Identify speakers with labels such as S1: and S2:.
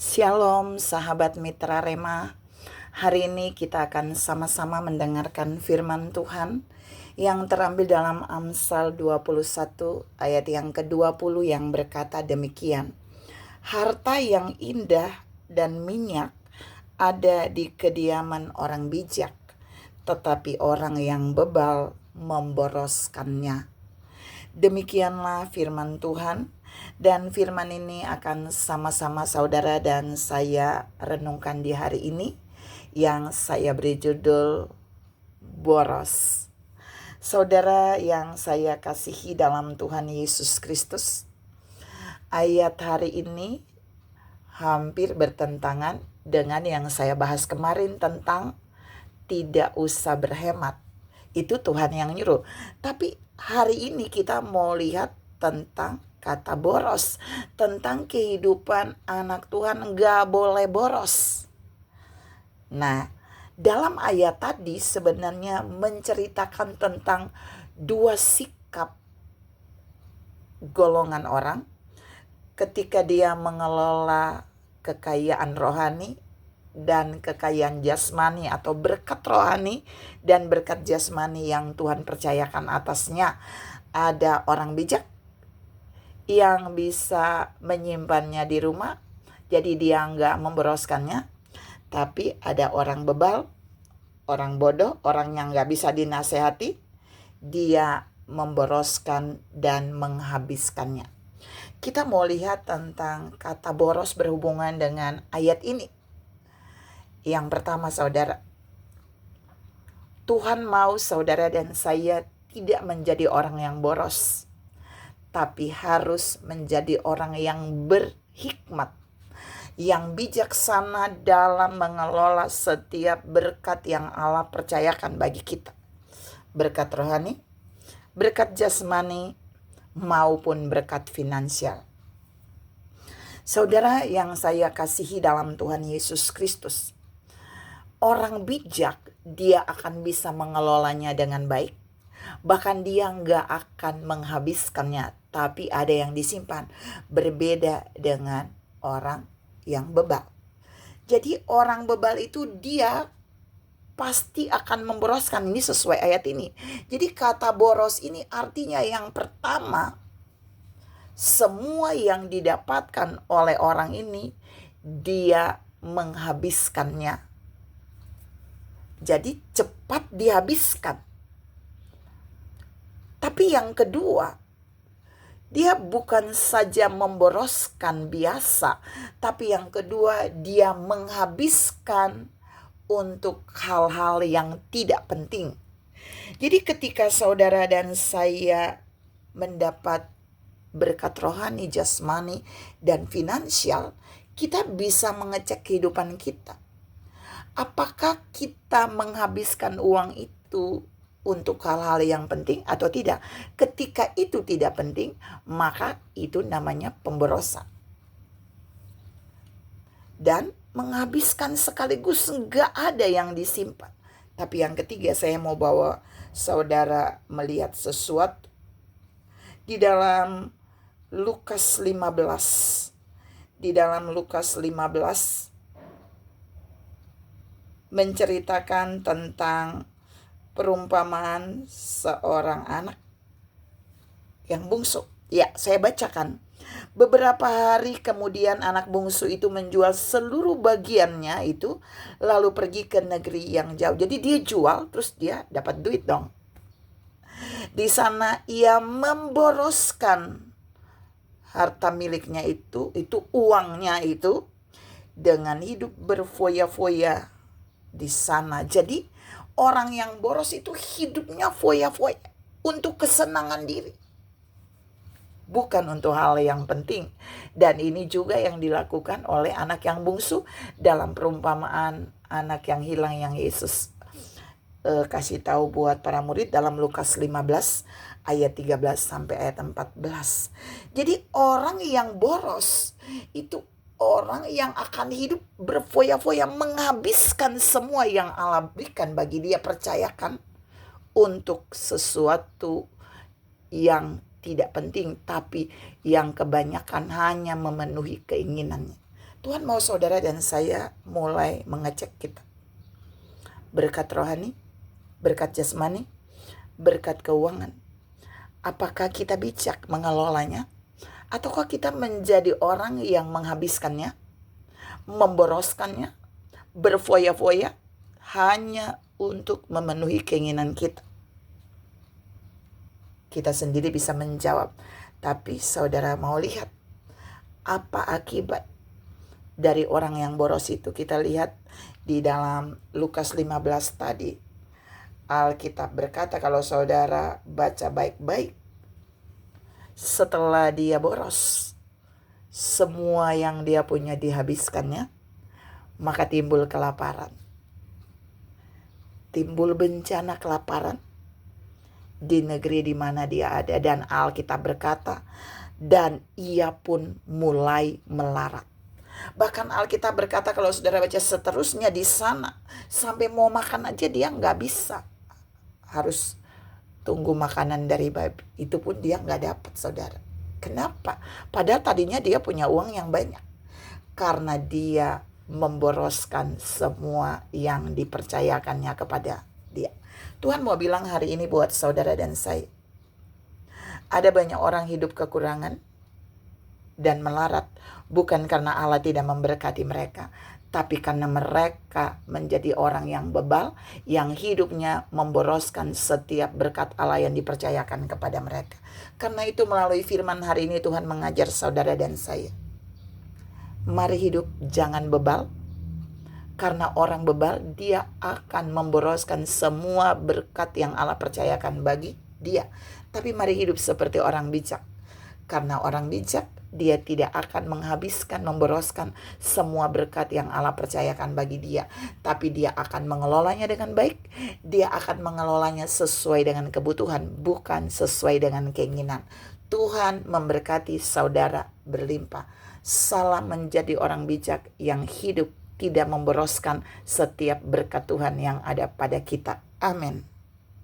S1: Shalom sahabat mitra Rema. Hari ini kita akan sama-sama mendengarkan firman Tuhan yang terambil dalam Amsal 21 ayat yang ke-20 yang berkata demikian. Harta yang indah dan minyak ada di kediaman orang bijak, tetapi orang yang bebal memboroskannya. Demikianlah firman Tuhan, dan firman ini akan sama-sama saudara dan saya renungkan di hari ini yang saya beri judul boros. Saudara yang saya kasihi dalam Tuhan Yesus Kristus, ayat hari ini hampir bertentangan dengan yang saya bahas kemarin tentang tidak usah berhemat. Itu Tuhan yang nyuruh. Tapi hari ini kita mau lihat tentang kata boros. Tentang kehidupan anak Tuhan gak boleh boros. Nah, dalam ayat tadi sebenarnya menceritakan tentang dua sikap golongan orang ketika dia mengelola kekayaan rohani dan kekayaan jasmani atau berkat rohani dan berkat jasmani yang Tuhan percayakan atasnya. Ada orang bijak yang bisa menyimpannya di rumah, jadi dia nggak memboroskannya. Tapi ada orang bebal, orang bodoh, orang yang nggak bisa dinasehati, dia memboroskan dan menghabiskannya. Kita mau lihat tentang kata boros berhubungan dengan ayat ini. Yang pertama saudara, Tuhan mau saudara dan saya tidak menjadi orang yang boros, tapi harus menjadi orang yang berhikmat, yang bijaksana dalam mengelola setiap berkat yang Allah percayakan bagi kita. Berkat rohani, berkat jasmani, maupun berkat finansial. Saudara yang saya kasihi dalam Tuhan Yesus Kristus, orang bijak dia akan bisa mengelolanya dengan baik. Bahkan dia nggak akan menghabiskannya, tapi ada yang disimpan. Berbeda dengan orang yang bebal. Jadi orang bebal itu dia pasti akan memboroskan. Ini sesuai ayat ini. Jadi kata boros ini artinya yang pertama, semua yang didapatkan oleh orang ini dia menghabiskannya. Jadi cepat dihabiskan. Tapi yang kedua, dia bukan saja memboroskan biasa, tapi yang kedua dia menghabiskan untuk hal-hal yang tidak penting. Jadi ketika saudara dan saya mendapat berkat rohani, jasmani, dan finansial, kita bisa mengecek kehidupan kita. Apakah kita menghabiskan uang itu untuk hal-hal yang penting atau tidak? Ketika itu tidak penting, maka itu namanya pemborosan. Dan menghabiskan sekaligus gak ada yang disimpan. Tapi yang ketiga, saya mau bawa saudara melihat sesuatu di dalam Lukas 15. Di dalam Lukas 15 menceritakan tentang perumpamaan seorang anak yang bungsu. Ya, saya bacakan. Beberapa hari kemudian anak bungsu itu menjual seluruh bagiannya itu, lalu pergi ke negeri yang jauh. Jadi dia jual, terus dia dapat duit dong. Di sana ia memboroskan harta miliknya itu uangnya itu, dengan hidup berfoya-foya di sana. Jadi orang yang boros itu hidupnya foya-foya untuk kesenangan diri, bukan untuk hal yang penting. Dan ini juga yang dilakukan oleh anak yang bungsu dalam perumpamaan anak yang hilang yang Yesus kasih tahu buat para murid dalam Lukas 15 ayat 13 sampai ayat 14. Jadi orang yang boros itu orang yang akan hidup berfoya-foya, menghabiskan semua yang Allah berikan bagi dia, percayakan untuk sesuatu yang tidak penting, tapi yang kebanyakan hanya memenuhi keinginannya. Tuhan mau saudara dan saya mulai mengecek kita. Berkat rohani, berkat jasmani, berkat keuangan. Apakah kita bijak mengelolanya? Ataukah kita menjadi orang yang menghabiskannya, memboroskannya, berfoya-foya hanya untuk memenuhi keinginan kita? Kita sendiri bisa menjawab, tapi saudara mau lihat apa akibat dari orang yang boros itu? Kita lihat di dalam Lukas 15 tadi. Alkitab berkata, kalau saudara baca baik-baik, setelah dia boros, semua yang dia punya dihabiskannya, maka timbul kelaparan. Timbul bencana kelaparan di negeri di mana dia ada. Dan Alkitab berkata, dan ia pun mulai melarat. Bahkan Alkitab berkata, kalau saudara baca seterusnya di sana, sampai mau makan aja dia nggak bisa. Harus tunggu makanan dari babi. Itu pun dia nggak dapat, saudara. Kenapa? Padahal tadinya dia punya uang yang banyak. Karena dia memboroskan semua yang dipercayakannya kepada dia. Tuhan mau bilang hari ini buat saudara dan saya, ada banyak orang hidup kekurangan dan melarat, bukan karena Allah tidak memberkati mereka, tapi karena mereka menjadi orang yang bebal, yang hidupnya memboroskan setiap berkat Allah yang dipercayakan kepada mereka. Karena itu melalui firman hari ini Tuhan mengajar saudara dan saya, mari hidup jangan bebal. Karena orang bebal, dia akan memboroskan semua berkat yang Allah percayakan bagi dia. Tapi mari hidup seperti orang bijak. Karena orang bijak, dia tidak akan menghabiskan, memboroskan semua berkat yang Allah percayakan bagi dia. Tapi dia akan mengelolanya dengan baik. Dia akan mengelolanya sesuai dengan kebutuhan, bukan sesuai dengan keinginan. Tuhan memberkati saudara berlimpah. Salam menjadi orang bijak yang hidup tidak memboroskan setiap berkat Tuhan yang ada pada kita. Amin.